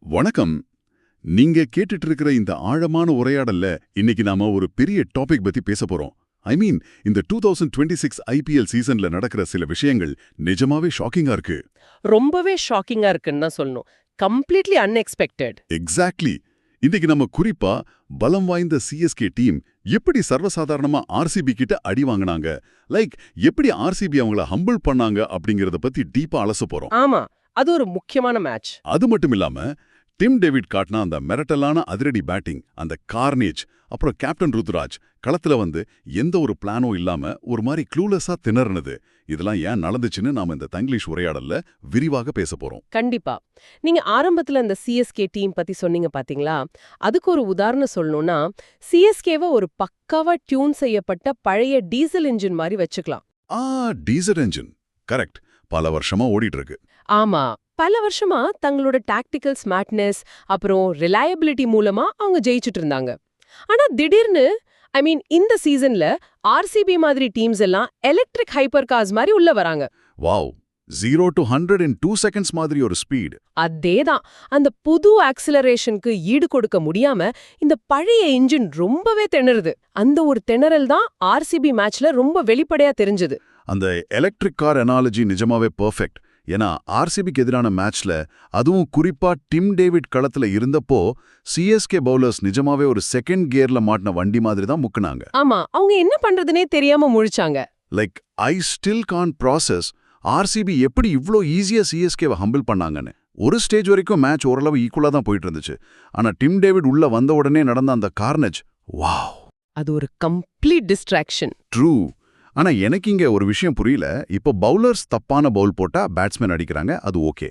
வணக்கம். நீங்க கேட்டுட்டு இருக்கிற இந்த ஆழமான உரையாடல்ல இன்னைக்கு நாம ஒரு பெரிய டாபிக் பத்தி பேச போறோம். இந்த 2026 ஐபிஎல் சீசன்ல நடக்கிற சில விஷயங்கள் நிஜமாவே ஷாக்கிங்கா இருக்கு. ரொம்பவே ஷாக்கிங்கா இருக்குன்னு தான் சொல்லணும். Completely unexpected. எக்ஸாக்ட்லி. இன்னைக்கு நம்ம குறிப்பா பலம் வாய்ந்த சிஎஸ்கே டீம் எப்படி சர்வசாதாரணமா ஆர்சிபி கிட்ட அடி வாங்கினாங்க, எப்படி ஆர்சிபி அவங்கள ஹம்பிள் பண்ணாங்க அப்படிங்கறத பத்தி டீப்பா அலச போறோம். ஆமா, அது ஒரு முக்கியமான மேட்ச். அது மட்டும் இல்லாம டிம் டேவிட் காட்டின அந்த மிரட்டலான அதிரடி பேட்டிங், அந்த கார்னேஜ், அப்புறம் கேப்டன் ருத்ராஜ் களத்துல எந்த ஒரு பிளானோ இல்லாம ஒரு மாதிரி க்ளூலெஸ்ஸா திணறினது, இதெல்லாம் ஏன் நடந்துச்சுன்னு நாம இந்த தங்கிலீஷ் உரையாடல்ல விரிவாக பேச போறோம். கண்டிப்பா. நீங்க ஆரம்பத்துல இந்த சிஎஸ்கே டீம் பத்தி சொன்னீங்க பாத்தீங்களா? அதுக்கு ஒரு உதாரணம் சொல்லணும்னா, சிஎஸ்கேவை ஒரு பக்காவா டியூன் செய்யப்பட்ட பழைய டீசல் இன்ஜின் மாதிரி வச்சுக்கலாம். Diesel engine, correct. பல வருஷமா ஓடிட்டு இருக்கு. ஆமா, பல வருஷமா தங்களோட டாக்டிக்கல் ஸ்மார்ட்னஸ் அப்புறம் ரிலையபிலிட்டி மூலமா அவங்க ஜெயிச்சுட்டு இருந்தாங்க. ஆனா திடீர்னு இந்த சீசன்ல ஆர்சிபி மாதிரி டீம்ஸ் எல்லாம் எலக்ட்ரிக் ஹைப்பர் கார்ஸ் மாதிரி உள்ள வராங்க. வாவ், 0 to 100 in 2 seconds மாதிரி ஒரு ஸ்பீட். அதேதான். அந்த புது ஆக்சிலரேஷனுக்கு ஈடு கொடுக்க முடியாம இந்த பழைய இன்ஜின் ரொம்பவே திணறுது. அந்த ஒரு திணறல் தான் ஆர்சிபி மேட்ச்ல ரொம்ப வெளிப்படையா தெரிஞ்சது. அந்த எலக்ட்ரிக் கார் அனாலஜி நிஜமாவே பெர்ஃபெக்ட். ஏன்னா ஆர்சிபிக்கு எதிரான மேட்ச்ல, அதுவும் குறிப்பா டிம் டேவிட் களத்துல இருந்தப்போ, சிஎஸ்கே பவுலர்ஸ் நிஜமாவே ஒரு செகண்ட் கியர்ல மாட்டின வண்டி மாதிரி தான் முக்குனாங்க. ஆமா, அவங்க என்ன பண்றதுனே தெரியாம முழிச்சாங்க. I still can't process RCB எப்படி இவ்ளோ ஈஸியா சிஎஸ்கேவை ஹம்பிள் பண்ணாங்கன்னு. ஒரு ஸ்டேஜ் வரைக்கும் மேட்ச் ஓரளவு ஈக்குவலா தான் போயிட்டு இருந்துச்சு. ஆனா டிம் டேவிட் உள்ள வந்த உடனே நடந்த அந்த கார்னேஜ், வாவ், அது ஒரு கம்ப்ளீட் டிஸ்ட்ராக்ஷன். ட்ரூ. ஆனா எனக்கு இங்க ஒரு விஷயம் புரியல. இப்போ பவுலர்ஸ் தப்பான பவுல் போட்டா பேட்ஸ்மேன் அடிக்கிறாங்க, அது ஓகே.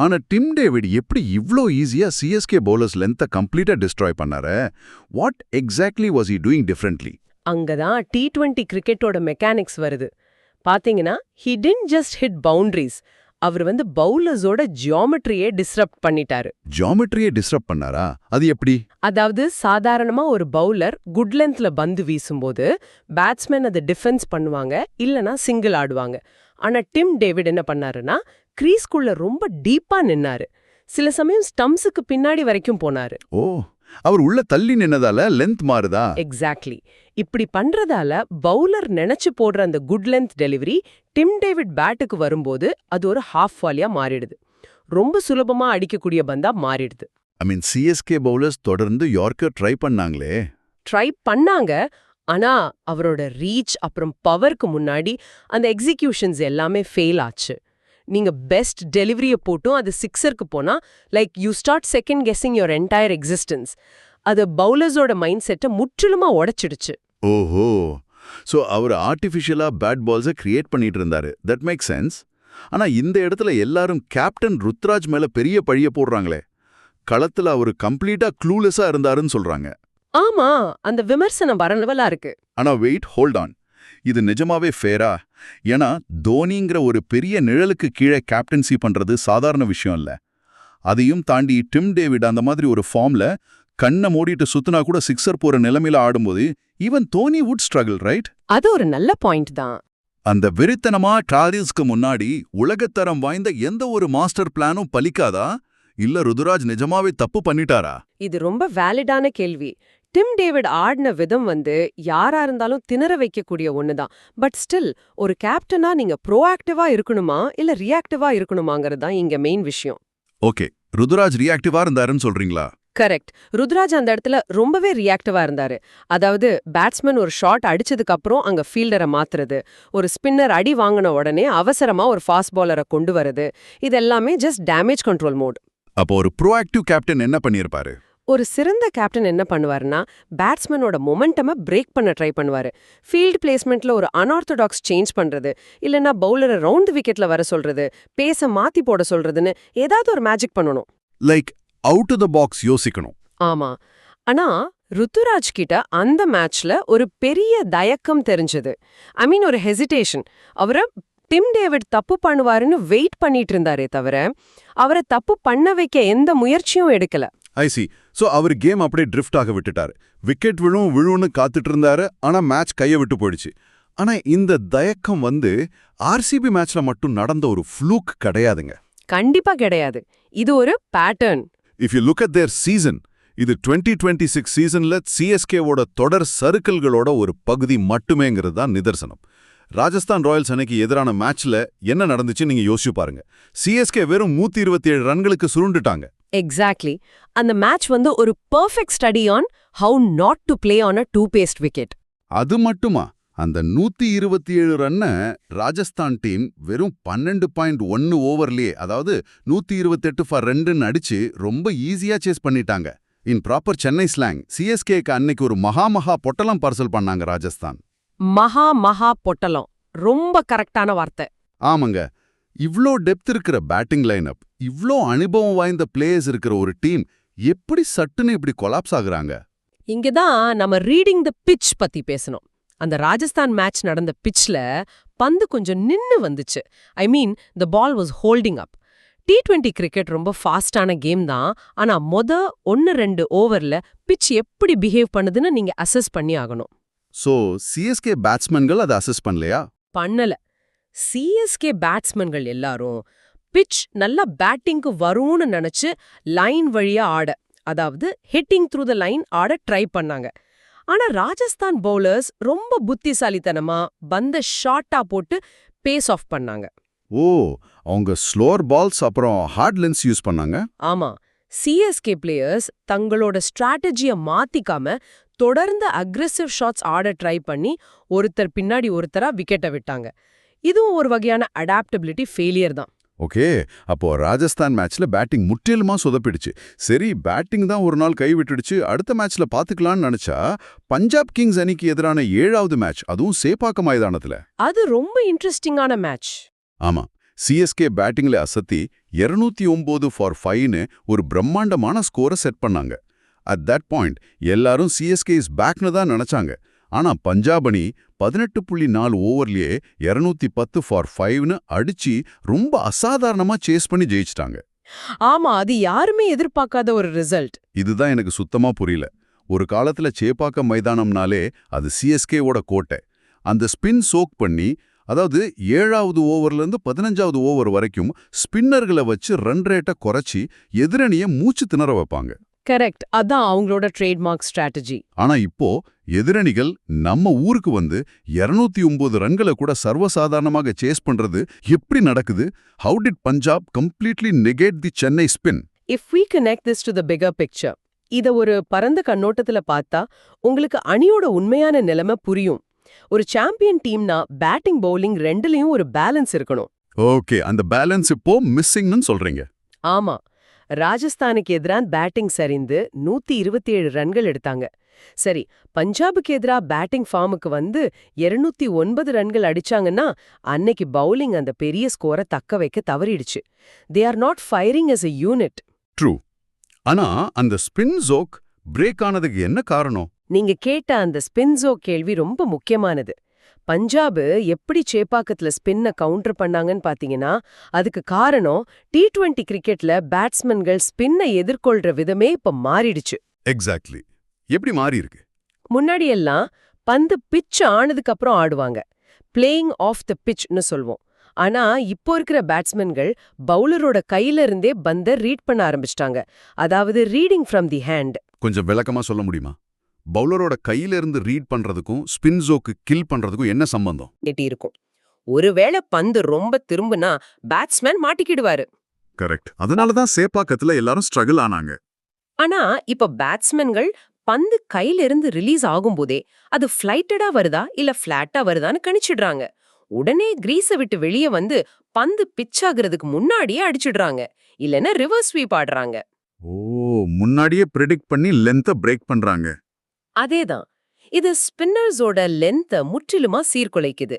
ஆனா டிம் டேவிட் எப்படி இவ்ளோ ஈஸியா சிஎஸ்கே பவுலர்ஸ் லென்த்தை கம்ப்ளீட்டா டிஸ்ட்ராய் பண்ணாரு? What exactly was he doing differently? அங்கதான் T20 கிரிக்கெட்டோட மெக்கானிக்ஸ் வருது. பாத்தீங்கன்னா, he didn't just hit boundaries. அவர் பவுலர்ஸோட ஜியோமெட்ரியே டிஸ்ரப்ட் பண்ணிட்டாரு. ஜியோமெட்ரியே டிஸ்ரப்ட் பண்ணாரா? அது எப்படி? அதாவது சாதாரணமா ஒரு பவுலர் குட் லென்த்ல பந்து வீசும்போது பேட்ஸ்மேன் அதை டிஃபென்ஸ் பண்ணுவாங்க, இல்லனா சிங்கிள் ஆடுவாங்க. ஆனா டிம் டேவிட் என்ன பண்ணாருன்னா, கிரீஸ்குள்ள ரொம்ப டீப்பா நின்னாரு. சில சமயம் ஸ்டம்ப்ஸுக்கு பின்னாடி வரைக்கும் போனாரு. ஓ, அவர் உள்ள தள்ளி நின்னதால லென்த் மாறுதா? எக்ஸாக்ட்லி. இப்படி பண்றதால பவுலர் நினைச்சு போடுற அந்த good length delivery Tim David பேட்டுக்கு வரும்போது அது ஒரு ஹாஃப் வாலியா மாறிடுது. ரொம்ப சுலபமா அடிக்கக்கூடிய பந்தா மாறிடுது. சிஎஸ்கே பவுலர்ஸ் தொடர்ந்து யார்க்கர் ட்ரை பண்ணாங்க. ஆனா அவரோட ரீச் அப்புறம் பவருக்கு முன்னாடி அந்த எக்ஸிகியூஷன்ஸ் எல்லாமே ஃபெயில் ஆச்சு. நீங்க பெஸ்ட் டெலிவரிய போட்டும் அது சிக்ஸருக்கு போனா, you start second guessing your entire existence. அது பவுலர்ஸோட மைண்ட் செட்டை முற்றிலுமா உடைச்சிடுச்சு. ஓஹோ, சோ அவர் ஆர்டிஃபிஷியலா பேட் பால்ஸை கிரியேட் பண்ணிட்டு இருந்தாரு. That make sense. ஆனா இந்த இடத்துல எல்லாரும் கேப்டன் ருத்ராஜ் மேல பெரிய பழிய போடுறாங்களே. களத்துல அவரு கம்ப்ளீட்டா க்ளூலெஸ்ஸா இருந்தாருன்னு சொல்றாங்க. ஆமா, அந்த விமர்சனம் வரலவலா இருக்கு. ஆனா வெயிட், ஹோல்ட் ஆன். இது நிஜமாவே ஃபேரா? ஏன்னா தோனிங்கிற ஒரு பெரிய நிழலுக்கு கீழே கேப்டன்சி பண்றது சாதாரண விஷயம் இல்ல. அதையும் தாண்டி டிம் டேவிட் அந்த மாதிரி ஒரு ஃபார்ம்ல கண்ணை மூடிட்டு சுத்தினா கூட சிக்ஸர் போற நிலைமையில ஆடும்போது even Dhoni would struggle, right? அது ஒரு நல்ல பாயிண்ட் தான். அந்த வெறித்தனமா ட்ராலிஸ்க்கு முன்னாடி உலகத்தரம் வாய்ந்த எந்த ஒரு மாஸ்டர் பிளானும் பலிக்காதா? இல்ல ருதுராஜ் நிஜமாவே தப்பு பண்ணிட்டாரா? இது ரொம்ப வேலிடான கேள்வி. டிம் டேவிட் ஆடின விதம் யாரா இருந்தாலும் திணற வைக்கக்கூடிய ஒண்ணுதான். பட் ஸ்டில், ஒரு கேப்டனா நீங்க ப்ரோஆக்டிவா இருக்கணுமா இல்ல ரியாக்டிவா இருக்கணுமாங்கிறது தான் இங்க மெயின் விஷயம். ஓகே, ருதுராஜ் ரியாக்டிவா இருந்தாருன்னு சொல்றீங்களா? கரெக்ட். ருத்ராஜ் அந்த இடத்துல ரொம்பவே ரியாக்டிவா இருந்தாரு. அதாவது பேட்ஸ்மேன் ஒரு ஷாட் அடிச்சதுக்கு அப்புறம் அங்க ஃபீல்டரை மாத்துறது, ஒரு ஸ்பின்னர் அடி வாங்கின உடனே அவசரமா ஒரு ஃபாஸ்ட் பாலரை கொண்டு வரது, இதெல்லாமே ஜஸ்ட் டேமேஜ் கண்ட்ரோல் மோட். அப்போ ஒரு ப்ரோஆக்டிவ் கேப்டன் என்ன பண்ணிருப்பாரு? ஒரு சிறந்த கேப்டன் என்ன பண்ணுவாருன்னா, பேட்ஸ்மேனோட மொமெண்டமை பிரேக் பண்ண ட்ரை பண்ணுவாரு. ஃபீல்ட் பிளேஸ்மெண்ட்ல ஒரு அன்ஆர்த்தடாக்ஸ் சேஞ்ச் பண்றது, இல்லைன்னா பவுலரை ரவுண்ட் விக்கெட்ல வர சொல்றது, பேச மாத்தி போட சொல்றதுன்னு ஏதாவது ஒரு மேஜிக் பண்ணணும். அவுட் ஆஃப் தி பாக்ஸ் யோசிக்கணும். ஆமா. ஆனா ருத்துராஜ் கிட்ட அந்த மேட்ச்ல ஒரு பெரிய தயக்கம் தெரிஞ்சது. ஒரு ஹெசிடேஷன். அவரை டிம் டேவிட் தப்பு பண்ணுவாருன்னு வெயிட் பண்ணிட்டு இருந்தாரே தவிர, அவரை தப்பு பண்ண வைக்க எந்த முயற்சியும் எடுக்கல. ஐ சி. சோ அவர் கேம் அப்படியே ட்ரிஃப்ட் ஆக விட்டுட்டாரு. விக்கெட் விழுன்னு காத்துட்டு இருந்தாரு. ஆனா மேட்ச் கைய விட்டு போயிடுச்சு. ஆனா இந்த தயக்கம் ஆர்சிபி மேட்ச்ல மட்டும் நடந்த ஒரு ஃப்ளூக் கிடையாதுங்க. கண்டிப்பா கிடையாது. இது ஒரு pattern. If you look at their season, இது 2026 சீசன்ல சிஎஸ்கேவோட தொடர் சறுக்கல்களோட ஒரு பகுதி மட்டுமேங்கிறது தான் நிதர்சனம். ராஜஸ்தான் ராயல்ஸ் அன்னைக்கு எதிரான மேட்ச்ல என்ன நடந்துச்சுன்னு நீங்க யோசிச்சு பாருங்க. சிஎஸ்கே வெறும் 127 ரன்களுக்கு சுருண்டுட்டாங்க. எக்ஸாக்ட்லி. அந்த மேட்ச் வந்து ஒரு perfect study on how not to play on a two-paste wicket. அது மட்டுமா, அந்த 127 ரன்ன ராஜஸ்தான் டீம் வெறும் 12.1 ஓவர்லயே, அதாவது 128 ஃபார் 2ன்னு அடிச்சு ரொம்ப ஈஸியா சேஸ் பண்ணிட்டாங்க. இன் ப்ராப்பர் சென்னை ஸ்லாங், சிஎஸ்கேக்கு அன்னைக்கு ஒரு மகா பொட்டலம் பார்சல் பண்ணாங்க ராஜஸ்தான். மகா பொட்டலம், ரொம்ப கரெக்டான வார்த்தை. ஆமாங்க. இவ்ளோ டெப்த் இருக்கிற பேட்டிங் லைனப், இவ்ளோ அனுபவம் வாய்ந்த பிளேயர்ஸ் இருக்கிற ஒரு டீம் எப்படி சட்டுன்னு இப்படி கொலாப்ஸ் ஆகுறாங்க? இங்கதான் நம்ம ரீடிங் த பிட்ச் பத்தி பேசணும். அந்த ராஜஸ்தான் மேட்ச் நடந்த பிட்ச்ல பந்து கொஞ்சம் நின்னு வந்துச்சு. I mean the ball was holding up. T20 cricket ரொம்ப ஃபாஸ்டான கேம் தான். ஆனா 1-2 ஓவர்ல பிட்ச் எப்படி பிஹேவ் பண்ணுதுன்னு நீங்க அசஸ் பண்ணி ஆகணும். சோ சிஎஸ்கே பேட்ஸ்மேன்கள் அதை அசஸ் பண்ணலையா? பண்ணல. சிஎஸ்கே பேட்ஸ்மேன்கள் எல்லாரும் பிட்ச் நல்லா பேட்டிங்க்கு வரும்னு நினைச்சு லைன் வழியா ஆட, அதாவது ஹிட்டிங் த்ரூ த லைன் ஆட ட்ரை பண்ணாங்க. ஆனா ராஜஸ்தான் பவுலர்ஸ் ரொம்ப புத்திசாலித்தனமா பந்த ஷார்ட்டா போட்டு பேஸ் ஆஃப் பண்ணாங்க. ஓ, அவங்க ஸ்லோர் பால்ஸ் அப்புறம் ஹார்ட் லென்ஸ் யூஸ் பண்ணாங்க. ஆமா, சிஎஸ்கே பிளேயர்ஸ் தங்களோட ஸ்ட்ராட்டஜிய மாத்திக்காம தொடர்ந்து அக்ரெசிவ் ஷாட்ஸ் ஆட ட்ரை பண்ணி ஒருத்தர் பின்னாடி ஒருத்தரா விக்கெட்டை விட்டாங்க. இதுவும் ஒரு வகையான அடாப்டபிலிட்டி ஃபெயிலியர் தான். ஓகே, அப்போ ராஜஸ்தான் மேட்ச்ல பேட்டிங் முற்றிலுமா சொதப்பிடுச்சு. சரி, பேட்டிங் தான் ஒரு நாள் கை விட்டுடுச்சு, அடுத்த மேட்ச்ல பாத்துக்கலாம்னு நினைச்சா பஞ்சாப் கிங்ஸ் அணிக்கு எதிரான 7வது மேட்ச், அதுவும் சேப்பாக்கம் மைதானத்துல. அது ரொம்ப இன்ட்ரெஸ்டிங்கான மேட்ச். ஆமா, சிஎஸ்கே பேட்டிங்ல அசத்தி 209 ஃபார் 5ன்னு ஒரு பிரம்மாண்டமான ஸ்கோரை செட் பண்ணாங்க. அட் தட் பாயிண்ட் எல்லாரும் சிஎஸ்கே இஸ் பேக்னு தான் நினைச்சாங்க. ஆனா பஞ்சாப் அணி 18.4 ஓவர்லயே 210 ஃபார் 5ன்னு அடிச்சு ரொம்ப அசாதாரணமா சேஸ் பண்ணி ஜெயிச்சிட்டாங்க. ஆமா, அது யாருமே எதிர்பார்க்காத ஒரு ரிசல்ட். இதுதான் எனக்கு சுத்தமா புரியல. ஒரு காலத்துல சேப்பாக்கம் மைதானம்னாலே அது சிஎஸ்கேவோட கோட்டை. அந்த ஸ்பின் சோக் பண்ணி, அதாவது 7வது ஓவர்லேருந்து 15வது ஓவர் வரைக்கும் ஸ்பின்னர்களை வச்சு ரன் ரேட்டை குறைச்சி எதிரணியை மூச்சு திணற வைப்பாங்க. கரெக்ட், அதான் அவங்களோட ட்ரேட்மார்க் ஸ்ட்ராட்டஜி. ஆனா இப்போ எதிரணிகள் நம்ம ஊருக்கு வந்து 209 ரன்களை கூட சர்வசாதாரணமாக சேஸ் பண்றது எப்படி நடக்குது? How did Punjab completely negate the Chennai spin? If we connect this to the bigger picture, இத ஒரு பரந்த கண்ணோட்டத்துல பார்த்தா உங்களுக்கு அணியோட உண்மையான நிலைமை புரியும். ஒரு சாம்பியன் டீம்னா பேட்டிங் பவுலிங் ரெண்டுலயும் ஒரு பேலன்ஸ் இருக்கணும். ஓகே, அந்த பேலன்ஸ் இப்போ மிஸ்ஸிங்னு சொல்றீங்க. ஆமா, ராஜஸ்தானுக்கு எதிரான பேட்டிங் சரிந்து 127 ரன்கள் எடுத்தாங்க. சரி, பஞ்சாபுக்கு எதிரா பேட்டிங் ஃபார்முக்கு வந்து 209 ரன்கள் அடிச்சாங்கன்னா அன்னைக்கு பவுலிங் அந்த பெரிய ஸ்கோரை தக்க வைக்க தவறிடுச்சு. They are not firing as a unit. True. ஆனா அந்த ஸ்பின் ஜோக் பிரேக் ஆனதுக்கு என்ன காரணம்? நீங்க கேட்ட அந்த ஸ்பின்ஸோ கேள்வி ரொம்ப முக்கியமானது. பஞ்சாபு எப்படி சேப்பாக்கத்துல ஸ்பின்ன கவுண்டர் பண்ணாங்கன்னு பாத்தீங்கன்னா அதுக்கு காரணம் T20 கிரிக்கெட்ல பேட்ஸ்மேன்கள் ஸ்பின்னை எதிர்கொள்ற விதமே இப்ப மாறிடுச்சு. எக்ஸாக்ட்லி. எப்படி மாறி இருக்கு? முன்னாடியெல்லாம் பந்து பிட்ச் ஆனதுக்கு அப்புறம் ஆடுவாங்க, பிளேயிங் ஆஃப் த பிட்ச்னு சொல்வோம். ஆனா இப்போ இருக்கிற பேட்ஸ்மேன்கள் பவுலரோட கையில இருந்தே பந்த ரீட் பண்ண ஆரம்பிச்சிட்டாங்க, அதாவது ரீடிங் ஃப்ரம் தி ஹேண்ட். கொஞ்சம் விளக்கமா சொல்ல முடியுமா? பவுலரோட கையில இருந்து ரீட் பண்றதுக்கும் ஸ்பின் ஜோக்கு கில் பண்றதுக்கும் என்ன சம்பந்தம்? எட்டி இருக்கும். ஒருவேளை பந்து ரொம்ப திரும்புனா பேட்ஸ்மேன் மாட்டிக்கிடுவாரு. கரெக்ட். அதனாலதான் சேப்பாக்கத்துல எல்லாரும் ஸ்ட்ரகிள் ஆனாங்க. ஆனா இப்ப பேட்ஸ்மேன்கள் பந்து கையில இருந்து ரிலீஸ் ஆகும்போதே அது ஃபிளைட்டடா வருதா இல்ல ஃபிளாட்டா வருதான்னு கணிச்சிடுறாங்க. உடனே கிரீஸை விட்டு வெளியே வந்து பந்து பிட்ச் ஆகுறதுக்கு முன்னாடியே அடிச்சிடுறாங்க, இல்லைன்னா ரிவர்ஸ் ஸ்வீப் ஆடுறாங்க. ஓ, முன்னாடியே ப்ரெடிக்ட் பண்ணி லென்த்தை பிரேக் பண்றாங்க. அதேதான், இது ஸ்பின்னர்ஸோட லென்த்தை முற்றிலுமா சீர்குலைக்குது.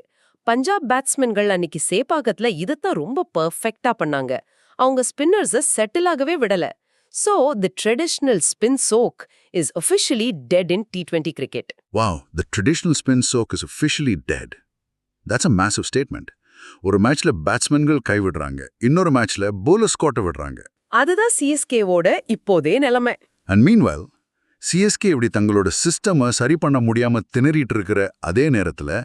பஞ்சாப் பேட்ஸ்மேன்கள் அன்னைக்கு சேப்பாக்கத்துல இதத்தான் ரொம்ப பெர்ஃபெக்ட்டா பண்ணாங்க. அவங்க ஸ்பின்னர்ஸை செட்டில் ஆகவே விடல. So, the traditional spin soak is officially dead in T20 cricket. Wow, the traditional spin soak is officially dead. That's a massive statement. ஒரு மேட்ச்ல பேட்ஸ்மேன்கள் கைவிடுறாங்க, இன்னொரு மேட்ச்ல bowlers கோட்டை விடுறாங்க. அதுதான் சிஎஸ்கேவோட இப்போதே நிலைமை. And meanwhile, சிஎஸ்கே இப்படி தங்களோட சிஸ்டமை சரி பண்ண முடியாம திணறிட்டு இருக்கிற அதே நேரத்துல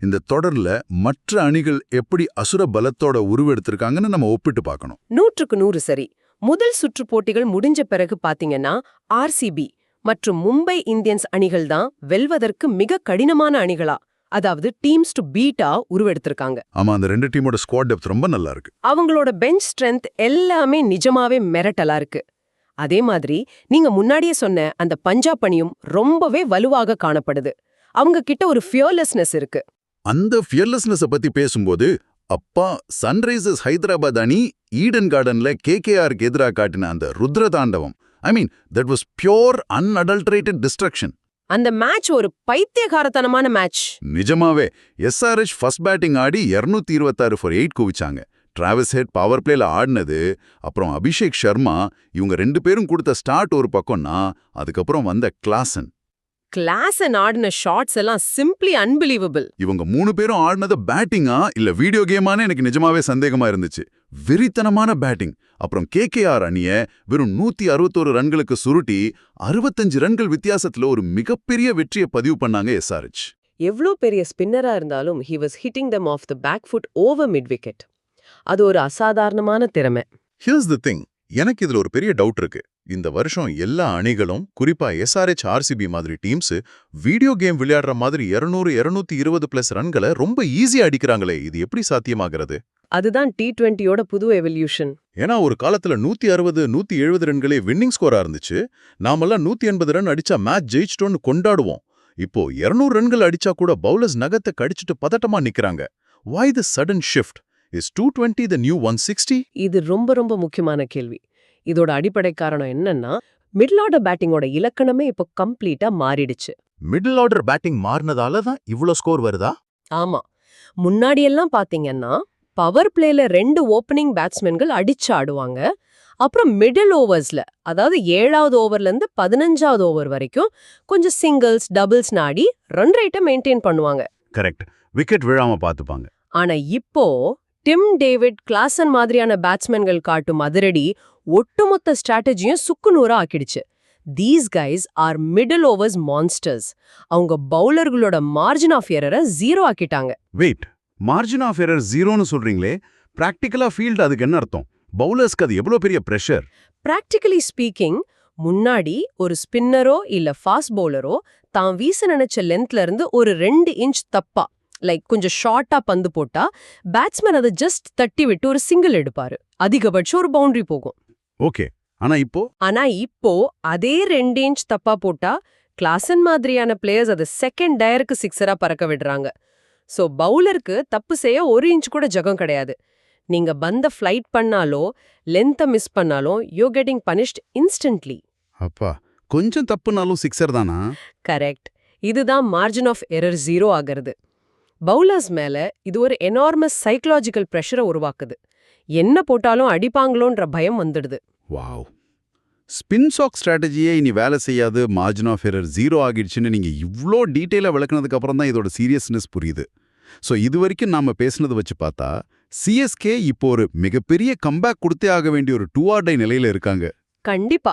இந்த தொடர்ல மற்ற அணிகள் எப்படி அசுர பலத்தோட உருவெடுத்திருக்காங்கன்னு நம்ம ஒப்பிட்டு பார்க்கணும். 100க்கு 100 சரி. முதல் சுற்று போட்டிகள் முடிஞ்ச பிறகு பாத்தீங்கன்னா ஆர்சிபி மற்றும் மும்பை இந்தியன்ஸ் அணிகள் தான் வெல்வதற்கு மிக கடினமான அணிகளா, அதாவது டீம்ஸ் டு பீட்டா உருவெடுத்திருக்காங்க. ஆமா, அந்த ரெண்டு டீமோட ஸ்குவாட் டெப்த் ரொம்ப நல்லா இருக்கு. அவங்களோட பெஞ்ச் ஸ்ட்ரென்த் எல்லாமே நிஜமாவே மிரட்டலா இருக்கு. அதே மாதிரி நீங்க முன்னாடியே சொன்ன அந்த பஞ்சாப் அணியும் ரொம்பவே வலுவாக காணப்படுது. அவங்க கிட்ட ஒரு ஃபியர்லெஸ்னஸ் இருக்கு. அந்த ஃபியர்லெஸ்னஸ பத்தி பேசும்போது, அப்பா சன்ரைசர்ஸ் ஹைதராபாத் அணி ஈடன் கார்டன்ல கேகேஆருக்கு எதிராக காட்டின அந்த ருத்ர தாண்டவம், I mean that was pure unadulterated destruction. அந்த மேட்ச் ஒரு பைத்தியகாரத்தனமான மேட்ச். நிஜமாவே எஸ்ஆர்எச் ஃபர்ஸ்ட் பேட்டிங் ஆடி 226 ஃபார் 8 குவிச்சாங்க. டிராவிஸ் ஹெட் பவர் பிளேல ஆடினது, அப்புறம் அபிஷேக் சர்மா, இவங்க 2 பேரும் கொடுத்த ஸ்டார்ட் ஒரு பக்கம்னா, அதுக்கப்புறம் வந்த கிளாசன் ஆடின ஷாட்ஸ் எல்லாம் சிம்பிளி அன்பிலீவபிள். இவங்க 3 பேரும் ஆடினது பேட்டிங்கா இல்ல வீடியோ கேமானு எனக்கு நிஜமாவே சந்தேகமா இருந்துச்சு. வெறித்தனமான பேட்டிங். அப்புறம் கேகேஆர் அணிய வெறும் 161 ரன்களுக்கு சுருட்டி 65 ரன்கள் வித்தியாசத்துல ஒரு மிகப்பெரிய வெற்றியை பதிவு பண்ணாங்க எஸ்ஆர்எச். எவ்ளோ பெரிய ஸ்பின்னரா இருந்தாலும் he was hitting them off the back foot over mid wicket. அது ஒரு அசாதாரணமான திறமை. ஹியர்ஸ் தி திங், எனக்கு இதுல ஒரு பெரிய டவுட் இருக்கு. இந்த வருஷம் எல்லா அணிகளும், குறிப்பா எஸ்ஆர்எச் ஆர்சிபி மாதிரி டீம்ஸ், வீடியோ கேம் விளையாடுற மாதிரி 200-220+ ரன்களை ரொம்ப ஈஸியா அடிக்கிறாங்களே, இது எப்படி சாத்தியமாகிறது? அதுதான் T20யோட புது எவல்யூஷன். ஏன்னா ஒரு காலத்துல 160-170 ரன்களே வின்னிங் ஸ்கோரா இருந்துச்சு. நாமெல்லாம் 180 ரன் அடிச்சா மேட்ச் ஜெயிச்சிட்டோன்னு கொண்டாடுவோம். இப்போ 200 ரன்கள் அடிச்சா கூட பவுலர்ஸ் நகத்தை கடிச்சிட்டு பதட்டமா நிக்கிறாங்க. Why the sudden shift? Is 220 the new 160? இது ரொம்ப முக்கியமான கேள்வி. இதோட அடிப்படை காரணம் என்னன்னா, மிடில் ஆர்டர் பேட்டிங்கோட இலக்கணமே இப்போ கம்ப்ளீட்டா மாறிடுச்சு. மிடில் ஆர்டர் பேட்டிங் மாறினதால தான் இவ்ளோ ஸ்கோர் வருதா? ஆமா, முன்னாடியெல்லாம் பாத்தீங்கன்னா பவர் பிளேல 2 ஓப்பனிங் பேட்ஸ்மென்கள் அடிச்சு ஆடுவாங்க. அப்புறம் மிடில் ஓவர்ஸ்ல, அதாவது 7வது ஓவர்ல இருந்து 15வது ஓவர் வரைக்கும் கொஞ்சம் சிங்கிள்ஸ் டபுள்ஸ் நாடி ரன் ரேட்டை மெயின்டைன் பண்ணுவாங்க. கரெக்ட், விக்கெட் விழாம பாத்துப்பாங்க. ஆனா இப்போ டிம் டேவிட், கிளாசன் மாதிரியான பேட்ஸ்மென்கள் காட்டும் அதிரடி ஒட்டுமொத்த ஸ்ட்ராட்டஜியும் சுக்குநூறா ஆக்கிடுச்சு. These guys are middle overs monsters. அவங்க பவுலர்களோட மார்ஜின் ஆஃப் எரரை 0 ஆக்கிட்டாங்க. வெயிட், மார்ஜின் ஆஃப் எரர் 0ன்னு சொல்றீங்களே, பிராக்டிகலா ஃபீல்ட் அதுக்கு என்ன அர்த்தம்? பவுலர்ஸ்க்கு அது எவ்வளவு பெரிய பிரஷர்? பிராக்டிகலி ஸ்பீக்கிங், முன்னாடி ஒரு ஸ்பின்னரோ இல்ல ஃபாஸ்ட் பவுலரோ தான் வீச நினைச்ச லென்த்ல இருந்து ஒரு 2 இன்ச் தப்பா, லைக் கொஞ்சம் ஷார்ட்டா பந்து போட்டா பேட்ஸ்மேன் அதை ஜஸ்ட் தட்டி விட்டு ஒரு சிங்கிள் எடுப்பாரு. அதிகபட்சம் ஒரு பவுண்டரி போகும். ஓகே, ஆனா இப்போ அதே 2 இன்ச் தப்பா போட்டா கிளாசன் மாதிரியான பிளேயர்ஸ் அதை செகண்ட் டயருக்கு சிக்ஸரா பறக்க விடுறாங்க. சோ பவுலருக்கு தப்பு செய்ய 1 இன்ச் கூட ஜகம் கிடையாது. நீங்க பந்த ஃபிளைட் பண்ணாலோ லென்த்தை மிஸ் பண்ணாலோ யூ கெட்டிங் பனிஷ்ட் இன்ஸ்டன்ட்லி. அப்பா, கொஞ்சம் தப்புனாலும் சிக்ஸர் தானா? கரெக்ட். இதுதான் மார்ஜின் ஆஃப் எரர் 0 ஆகிறது. பவுலர்ஸ் மேல இது ஒரு எனார்மஸ் சைக்கலாஜிக்கல் பிரஷரை உருவாக்குது. என்ன போட்டாலும் அடிப்பாங்களோன்ற பயம் வந்துடுது. வாவ், ஸ்பின் சாக் ஸ்ட்ராட்டஜியே இனி வேலை செய்யாது, மார்ஜின் ஆஃப் எரர் 0 ஆகிடுச்சுன்னு நீங்க இவ்ளோ டீட்டெயிலா விளக்குனதுக்கு அப்புறம் தான் இதோட சீரியஸ்னஸ் புரியுது. ஸோ இது வரைக்கும் நாம பேசுனது வச்சு பார்த்தா சிஎஸ்கே இப்போ ஒரு மிகப்பெரிய கம்பேக் கொடுத்தே ஆக வேண்டிய ஒரு 2 or die நிலையில இருக்காங்க. கண்டிப்பா,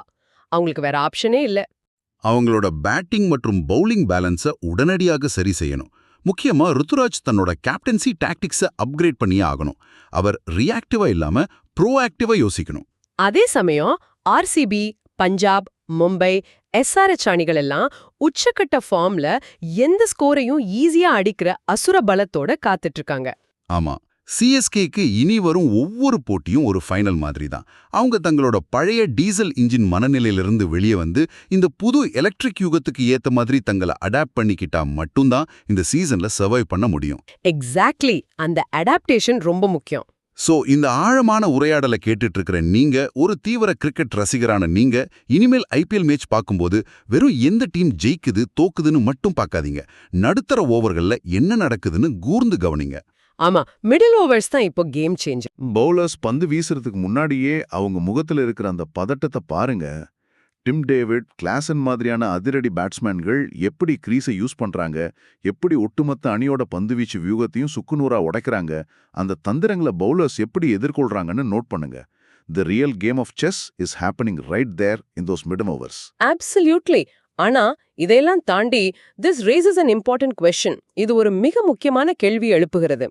அவங்களுக்கு வேற ஆப்ஷனே இல்ல. அவங்களோட பேட்டிங் மற்றும் பவுலிங் பேலன்ஸை உடனடியாக சரி செய்யணும். முக்கியமா ருத்துராஜ் தன்னோட கேப்டன்சி டாக்டிக்ஸை அப்கிரேட் பண்ணியே ஆகணும். அவர் ரியாக்டிவா இல்லாம ப்ரோஆக்டிவா யோசிக்கணும். அதே சமயம் ஆர்சிபி, பஞ்சாப், மும்பை, எஸ்ஆர்எச் அணிகள் எல்லாம் உச்சக்கட்ட ஃபார்ம்ல எந்த ஸ்கோரையும் ஈஸியா அடிக்கிற அசுர பலத்தோட காத்துட்டு இருக்காங்க. ஆமா, சிஎஸ்கேக்கு இனி வரும் ஒவ்வொரு போட்டியும் ஒரு ஃபைனல் மாதிரி தான். அவங்க தங்களோட பழைய டீசல் இன்ஜின் மனநிலையிலிருந்து வெளியே வந்து இந்த புது எலக்ட்ரிக் யுகத்துக்கு ஏத்த மாதிரி தங்களை அடாப்ட் பண்ணிக்கிட்டா மட்டும்தான் இந்த சீசன்ல சர்வைவ் பண்ண முடியும். எக்ஸாக்ட்லி, அந்த அடாப்டேஷன் ரொம்ப முக்கியம். சோ இந்த ஆழமான உரையாடலை கேட்டுட்டு இருக்கிற நீங்க, ஒரு தீவிர கிரிக்கெட் ரசிகரான நீங்க, இனிமேல் ஐபிஎல் மேட்ச் பார்க்கும்போது வெறும் எந்த டீம் ஜெயிக்குது தோக்குதுன்னு மட்டும் பார்க்காதீங்க. நடுத்தர ஓவர்கள்ல என்ன நடக்குதுன்னு கூர்ந்து கவனிங்க. ஆமா, மிடில் ஓவர்ஸ் தான் இப்போ கேம் சேஞ்சர். பவுலர்ஸ் பந்து வீசுறதுக்கு முன்னாடியே அவங்க முகத்துல இருக்கிற அந்த பதட்டத்தை பாருங்க. டிம் டேவிட், கிளாசன் மாதிரியான அதிரடி பேட்ஸ்மேன்கள் எப்படி கிரீஸை யூஸ் பண்றாங்க, எப்படி ஒட்டுமொத்த அணியோட பந்துவீச்சு வியூகத்தையும் சுக்குநூறா உடைக்கிறாங்க, அந்த தந்திரங்களை பவுலர்ஸ் எப்படி எதிர்கொள்றாங்கன்னு நோட் பண்ணுங்க. The real game of chess is happening right there in those middle overs. Absolutely. ஆனா இதையெல்லாம் தாண்டி this raises an important question. இது ஒரு மிக முக்கியமான கேள்வி எழுப்புகிறது.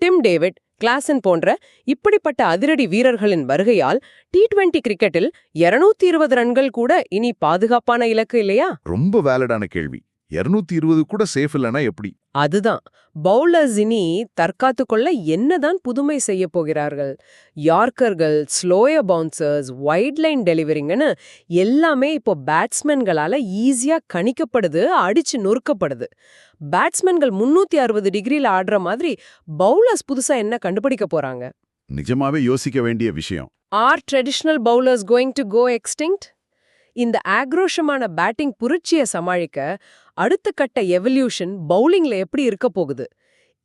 டிம் டேவிட், கிளாசன் போன்ற இப்படிப்பட்ட அதிரடி வீரர்களின் வருகையால் T20 கிரிக்கெட்டில் 220 ரன்கள் கூட இனி பாதுகாப்பான இலக்கு இல்லையா? ரொம்ப வேலிடான கேள்வி. 220 கூட சேஃப் இல்லைன்னா எப்படி? அதுதான். பவுலர்ஸ் இனி தற்காத்து கொள்ள என்னதான் புதுமை செய்ய போகிறார்கள்? யார்க்கர்கள், ஸ்லோயர் பவுன்சர்ஸ், வைட் லைன் டெலிவரிங்கன்னு எல்லாமே இப்போ பேட்ஸ்மேன்களால ஈஸியா கணிக்கப்படுது, அடிச்சு நொறுக்கப்படுது. பேட்ஸ்மேன்கள் 360 டிகிரில ஆடுற மாதிரி பவுலர்ஸ் புதுசா என்ன கண்டுபிடிக்க போறாங்க? நிஜமாவே யோசிக்க வேண்டிய விஷயம். Are traditional bowlers going to go extinct? இந்த ஆக்ரோஷமான பேட்டிங் புரட்சியை சமாளிக்க அடுத்த கட்ட எவல்யூஷன் பவுலிங்ல எப்படி இருக்க போகுது?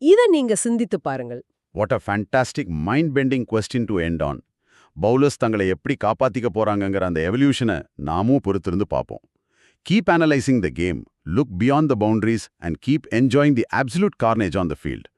இத நீங்க சிந்தித்து பாருங்கள். What a fantastic mind bending question to end on. Bowlers தங்களை எப்படி காப்பாத்திக்க போறாங்கங்கிற அந்த எவல்யூஷனை நாமும் பொறுத்திருந்து பார்ப்போம். Keep analysing the game, look beyond the boundaries and keep enjoying the absolute carnage on the field.